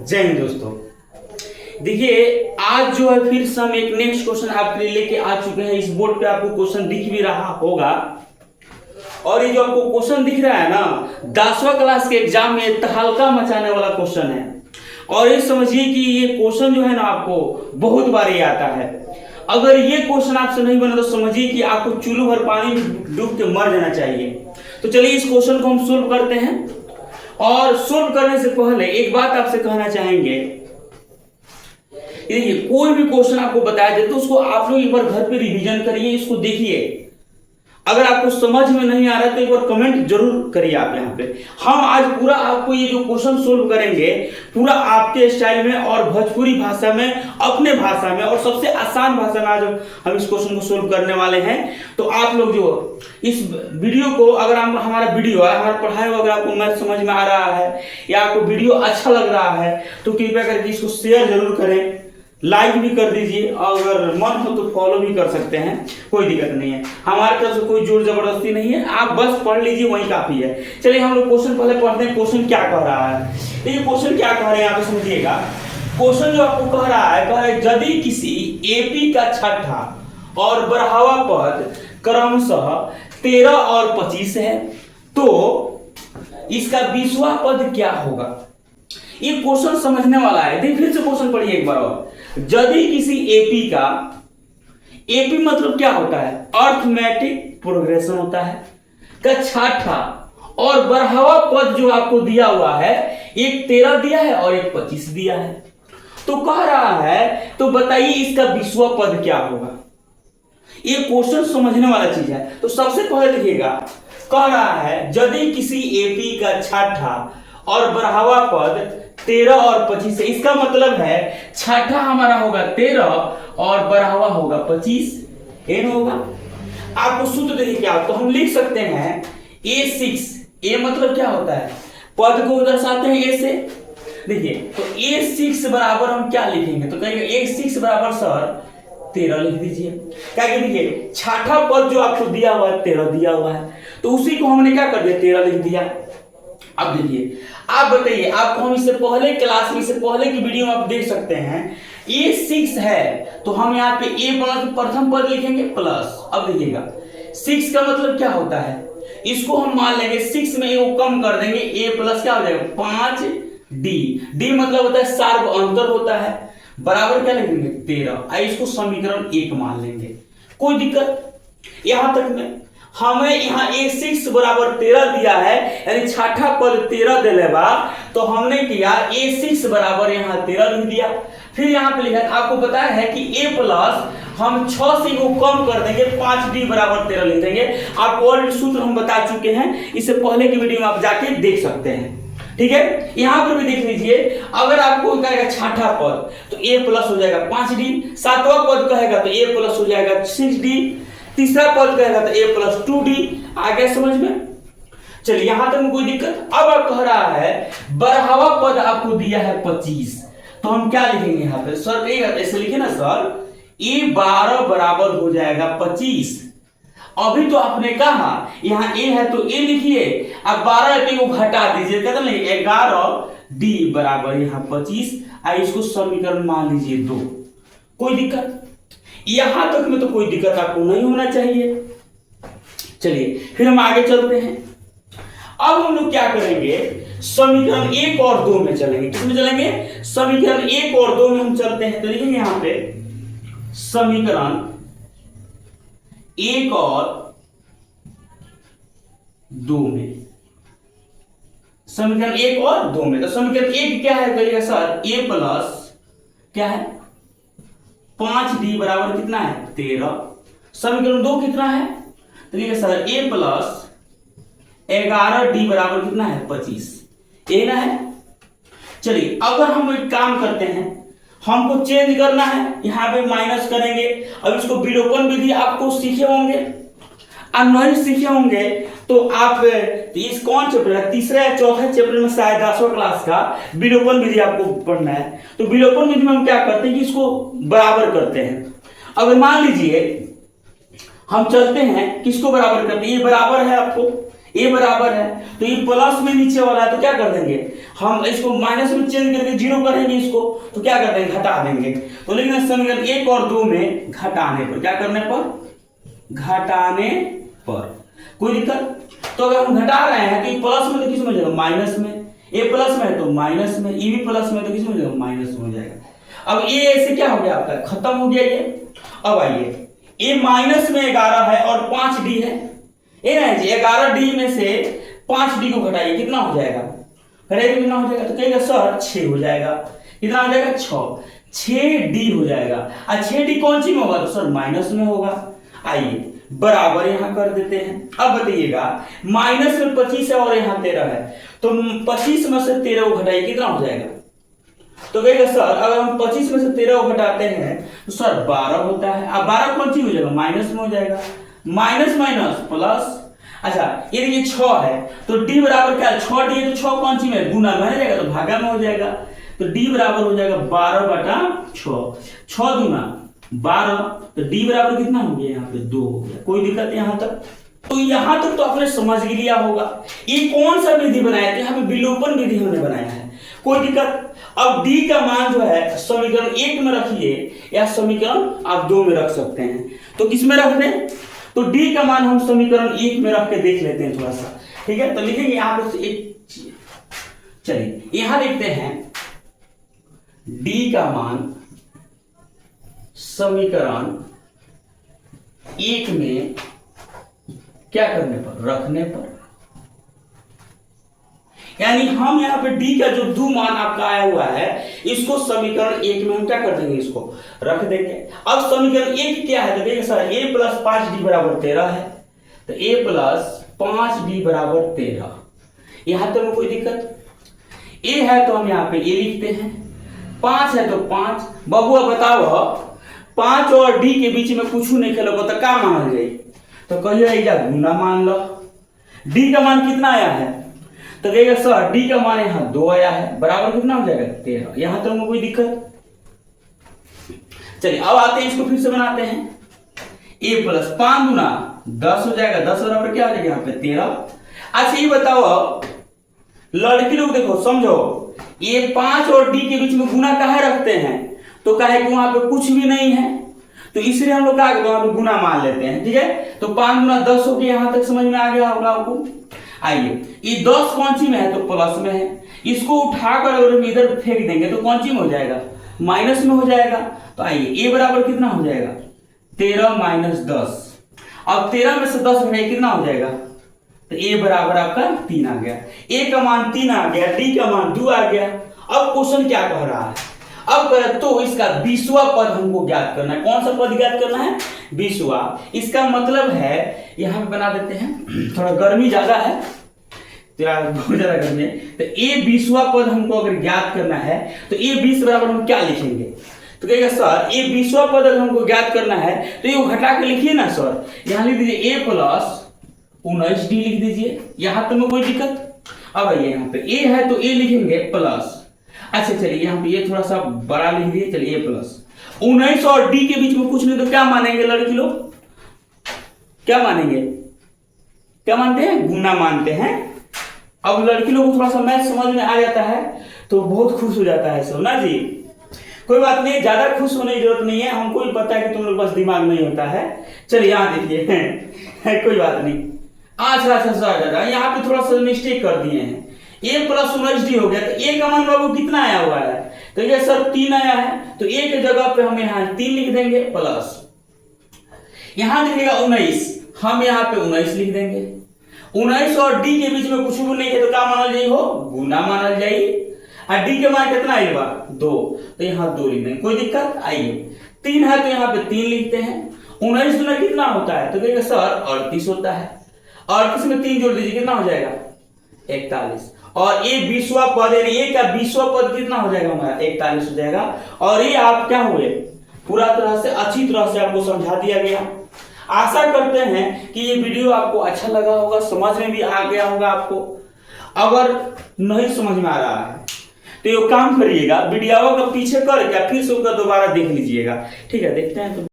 जय हिंद दोस्तों। देखिए आज जो है फिर से हम एक नेक्स्ट क्वेश्चन आपके लिए लेके आ चुके हैं। इस बोर्ड पे आपको क्वेश्चन दिख भी रहा होगा और ये जो आपको क्वेश्चन दिख रहा है ना 10वां क्लास के एग्जाम में तहलका मचाने वाला क्वेश्चन है। और ये समझिए कि ये क्वेश्चन जो है ना आपको बहुत बार ये आता है। अगर ये क्वेश्चन आपसे नहीं बना तो समझिए कि आपको चूल्हे भर पानी में डूब के मर जाना चाहिए। तो चलिए इस क्वेश्चन को हम सोल्व करते हैं। और सोल्व करने से पहले एक बात आपसे कहना चाहेंगे, देखिए कोई भी क्वेश्चन आपको बताया जाए तो उसको आप लोग एक बार घर पे रिवीजन करिए, इसको देखिए। अगर आपको समझ में नहीं आ रहा है तो एक बार कमेंट जरूर करिए आप यहाँ पे। हम आज पूरा आपको ये जो क्वेश्चन सोल्व करेंगे पूरा आपके स्टाइल में और भोजपुरी भाषा में, अपने भाषा में और सबसे आसान भाषा में आज हम इस क्वेश्चन को सोल्व करने वाले हैं। तो आप लोग जो इस वीडियो को, अगर हमारा वीडियो है, हमारा पढ़ाई अगर आपको मैथ समझ में आ रहा है या आपको वीडियो अच्छा लग रहा है तो कृपया करके इसको शेयर जरूर करें, लाइक भी कर दीजिए। अगर मन हो तो फॉलो भी कर सकते हैं, कोई दिक्कत नहीं है। हमारे तरफ से कोई जोर जबरदस्ती नहीं है, आप बस पढ़ लीजिए वही काफी है। चलिए हम लोग क्वेश्चन पहले पढ़ते हैं। क्वेश्चन क्या कह रहा है, देखिए क्वेश्चन क्या कह रहे हैं यहाँ पे समझिएगा। क्वेश्चन जो आपको कह रहा है यदि किसी एपी का छठा और बढ़ावा पद क्रमशः 13 और 25 है तो इसका 20वां पद क्या होगा। ये क्वेश्चन समझने वाला है। देखिए फिर से क्वेश्चन पढ़िए एक बार और। यदि किसी एपी का, एपी मतलब क्या होता है, अर्थमेटिक प्रोग्रेशन होता है, का छठा और बढ़ावा पद जो आपको दिया हुआ है, एक 13 दिया है और एक 25 दिया है, तो कह रहा है तो बताइए इसका 20वां पद क्या होगा। ये क्वेश्चन समझने वाला चीज है। तो सबसे पहले देखिएगा, कह रहा है यदि किसी एपी का छठा और बढ़ावा पद 13 और 25 है, इसका मतलब है छठा हमारा होगा 13 और बढ़ावा होगा 25, एन होगा। आपको सूत्र देखिए क्या, तो हम लिख सकते हैं A6, ए मतलब क्या होता है, पद को दर्शाते हैं ए से। देखिए तो A6 बराबर हम क्या लिखेंगे, तो कहेंगे A6 बराबर सर 13 लिख दीजिए। क्या देखिए छठा पद जो आपको दिया हुआ है 13 दिया हुआ है, तो उसी को हमने क्या कर दिया 13 लिख दिया। अब देखिए आप बताइए, आपको हम इससे पहले क्लास में, इससे पहले की वीडियो में आप देख सकते हैं A6 है तो हम यहाँ पे A प्लस प्रथम पद लिखेंगे प्लस। अब देखिएगा 6 का मतलब क्या होता है, इसको हम मान लेंगे 6 में A को कम कर देंगे, A प्लस क्या हो जाएगा 5D। D मतलब होता है सार्व अंतर होता है, बराबर क्या लिखेंगे 13। इसको समीकरण 1 मान लेंगे, कोई दिक्कत यहां तक में। हमें यहाँ A6 बराबर 13 दिया है, यानी छठा पद 13 दिले बा, तो हमने किया A6 बराबर यहाँ 13 लिख दिया। फिर यहाँ पे लिखा, आपको पता है कि A प्लस हम 6 से को कम कर देंगे, 5D बराबर 13 लिख देंगे। आपको ऑलरेडी सूत्र हम बता चुके हैं, इससे पहले की वीडियो में आप जाके देख सकते हैं, ठीक है। यहाँ पर भी देख लीजिए, अगर आपको कहेगा छठा पद तो A प्लस हो जाएगा 5D, 7वां पद कहेगा तो A प्लस हो जाएगा 6D, तीसरा पद कहेगा तो A प्लस 2D। आ गया समझ में, चलिए यहां तक में कोई दिक्कत। अब आप कह रहा है बढ़ावा पद आपको दिया है 25, तो हम क्या लिखेंगे यहाँ पे सर, ऐसे लिखे ना सर, A12 बराबर हो जाएगा 25। अभी तो आपने कहा यहाँ A है तो A लिखिए, अब 12 पे को घटा दीजिए, कहते नहीं 11D बराबर यहाँ 25। इसको समीकरण मान लीजिए 2, कोई दिक्कत यहां तक में तो कोई दिक्कत आपको नहीं होना चाहिए। चलिए फिर हम आगे चलते हैं। अब हम लोग क्या करेंगे, समीकरण 1 और 2 में चलेंगे। किसमें चलेंगे, समीकरण 1 और 2 में हम चलते हैं। तो देखिए यहां पे समीकरण 1 और 2 में, समीकरण 1 और 2 में, तो समीकरण 1 क्या है कहिएगा सर, A प्लस क्या है 5D बराबर कितना है 13। समीकरण 2 कितना है, तो देखिए सर A प्लस 11D बराबर कितना है 25, ये ना है। चलिए अगर हम एक काम करते हैं, हमको चेंज करना है, यहां पे माइनस करेंगे। अब इसको विलोपन विधि आपको सीखे होंगे, और नहीं सीखे होंगे तो आप इस कौन चैप्टर है, तीसरे या चौथे चैप्टर में शायद 10वां क्लास का विलोपन विधि आपको पढ़ना है। तो विलोपन विधि में हम क्या करते हैं कि इसको बराबर करते हैं। अगर मान लीजिए हम चलते हैं, किसको बराबर करते हैं, ये बराबर है आपको ए बराबर है, तो ये प्लस में नीचे वाला है तो क्या कर देंगे हम इसको माइनस में चेंज करके जीरो करेंगे इसको, तो क्या कर देंगे घटा देंगे। तो लेकिन समीकरण 1 और 2 में घटाने पर, क्या करने पर, घटाने पर कोई दिक्कत। तो अगर हम घटा रहे हैं तो ये प्लस में तो किस में हो जाएगा माइनस में, ए प्लस में है तो माइनस में, ई भी प्लस में तो किस में हो जाएगा माइनस में हो जाएगा। अब ए ऐसे क्या हो गया आपका खत्म हो गया ये। अब आइए ए माइनस में 11 है और 5d है, ये ना जी 11d में से 5d को घटाइए कितना हो जाएगा, घटाइए कितना हो जाएगा, तो कहेगा सर 6 हो जाएगा, कितना हो जाएगा 6d हो जाएगा। और 6d कौन सी में होगा, तो सर माइनस में होगा। आइए बराबर यहां कर देते हैं। अब बताइएगा माइनस में 25 है और यहां 13 है, तो 25 में से 13 को घटाइए कितना हो जाएगा, तो कहेगा सर अगर हम 25 में से 13 को घटाते हैं तो सर 12 होता है। अब 12 कौन सी हो जाएगा माइनस में हो जाएगा, माइनस माइनस प्लस। अच्छा ये देखिए 6 है तो d बराबर क्या है, 6d है तो 6 कौन सी में गुना में हो जाएगा तो भागा में हो जाएगा, तो d बराबर हो जाएगा 12/6, 6 दूना 12, तो d बराबर कितना हो गया यहाँ पे 2 हो गया। कोई दिक्कत है यहाँ तक, तो यहाँ तक तो आपने समझ लिया होगा। ये कौन सा विधि बनाया था, यहाँ पे विलोपन विधि हमने बनाया है, कोई दिक्कत। अब d का मान जो है समीकरण 1 में रखिए या समीकरण आप 2 में रख सकते हैं, तो किस में रख दें, तो d का मान हम समीकरण 1 में रख के देख लेते हैं थोड़ा सा, ठीक है। तो लिखेंगे यहाँ पर एक, चलिए यहां लिखते हैं d का मान समीकरण 1 में क्या करने पर, रखने पर, यानी हम यहाँ पे d का जो दो मान आपका आया हुआ है इसको समीकरण 1 में हम क्या कर देंगे, इसको रख देंगे। अब समीकरण 1 क्या है, तो देखिए सर a प्लस 5d बराबर 13 है, तो a प्लस 5d बराबर 13, यहां तो कोई दिक्कत। a है तो हम यहाँ पे a लिखते हैं, 5 है तो 5। बबुआ बताओ 5 और d के बीच में कुछ नहीं खेलो तो क्या मान जाए, तो कहिए गुना मान लो। d का मान कितना आया है, तो कहेगा सर d का मान यहाँ 2 आया है, बराबर कितना हो जाएगा 13, यहां तो कोई दिक्कत। चलिए अब आते हैं इसको फिर से बनाते हैं, a प्लस 5 गुना 10 हो जाएगा, 10 बराबर क्या हो जाएगा यहाँ पे 13। अच्छा ये बताओ लड़की लोग देखो समझो, ये 5 और d के बीच में गुना काहे रखते हैं, तो काहे कि वहां पे कुछ भी नहीं है, तो इसलिए हम लोग क्या करते हैं वहां पे गुना मान लेते हैं, ठीक है। तो 5 गुना 10 हो गया, यहां तक समझ में आ गया होगा आपको। आइए ये 10 कौन सी में है, तो प्लस में है, इसको उठाकर अगर इधर फेंक देंगे तो कौन सी में हो जाएगा, माइनस में हो जाएगा। तो आइए a बराबर कितना हो जाएगा 13 माइनस 10, अब 13 में से 10 घटाइए कितना हो जाएगा, तो a बराबर आपका 3 आ गया, a का मान 3 आ गया, d का मान 2 आ गया। अब क्वेश्चन क्या कह रहा है, अब करें तो इसका 20वां पद हमको ज्ञात करना है। कौन सा पद ज्ञात करना है, 20वां। इसका मतलब है यहां पे बना देते हैं, थोड़ा गर्मी ज्यादा है, बहुत ज्यादा गर्मी है, तो ये 20वां पद हमको अगर ज्ञात करना है तो ये 20 बराबर हम क्या लिखेंगे, तो कहेगा सर ये 20वां पद अगर हमको ज्ञात करना है तो ये घटा के लिखिए ना सर, यहां लिख दीजिए a प्लस 19d लिख दीजिए, यहां तो में कोई दिक्कत। अब आइए यहाँ पे a है तो a लिखेंगे प्लस, अच्छा चलिए यहाँ पे ये थोड़ा सा बड़ा लिख दिए, चलिए a प्लस 19 और d के बीच में कुछ नहीं तो क्या मानेंगे लड़की लोग, क्या मानेंगे, क्या मानते हैं, गुना मानते हैं। अब लड़की लोग को थोड़ा सा मैथ समझ में आ जाता है तो बहुत खुश हो जाता है सब ना जी, कोई बात नहीं, ज्यादा खुश होने की जरूरत नहीं है, हमको भी पता है कि तुम लोग बस दिमाग नहीं होता है। चलिए यहाँ देखिए कोई बात नहीं, अच्छा यहाँ पे थोड़ा सा मिस्टेक कर दिए हैं, a प्लस 19d हो गया, तो a का मान बाबू कितना आया हुआ है, तो ये सर 3 आया है, तो a के जगह पे हम यहाँ 3 लिख देंगे प्लस, यहां देखिएगा 19, हम यहाँ पे 19 लिख देंगे। 19 और d के बीच में कुछ भी नहीं है तो क्या मानल जाई हो, गुना मानल जाई, और d के मान कितना आएगा 2, तो यहाँ 2 लिख देंगे, कोई दिक्कत। आइए 3 है तो यहाँ पे 3 लिखते हैं, 19 गुना कितना होता है, तो कहेगा सर 38 होता है, 38 में 3 जोड़ दीजिए कितना हो जाएगा 41, और ये 20वां पद यानी a का 20वां पद कितना हो जाएगा हमारा 41 हो जाएगा। और ये आप क्या हुए पूरा तरह से अच्छी तरह से आपको समझा दिया गया। आशा करते हैं कि ये वीडियो आपको अच्छा लगा होगा, समझ में भी आ गया होगा आपको। अगर नहीं समझ में आ रहा है तो ये काम करिएगा, वीडियो का पीछे करके फिर से उसका दोबारा देख लीजिएगा, ठीक है। देखते हैं तो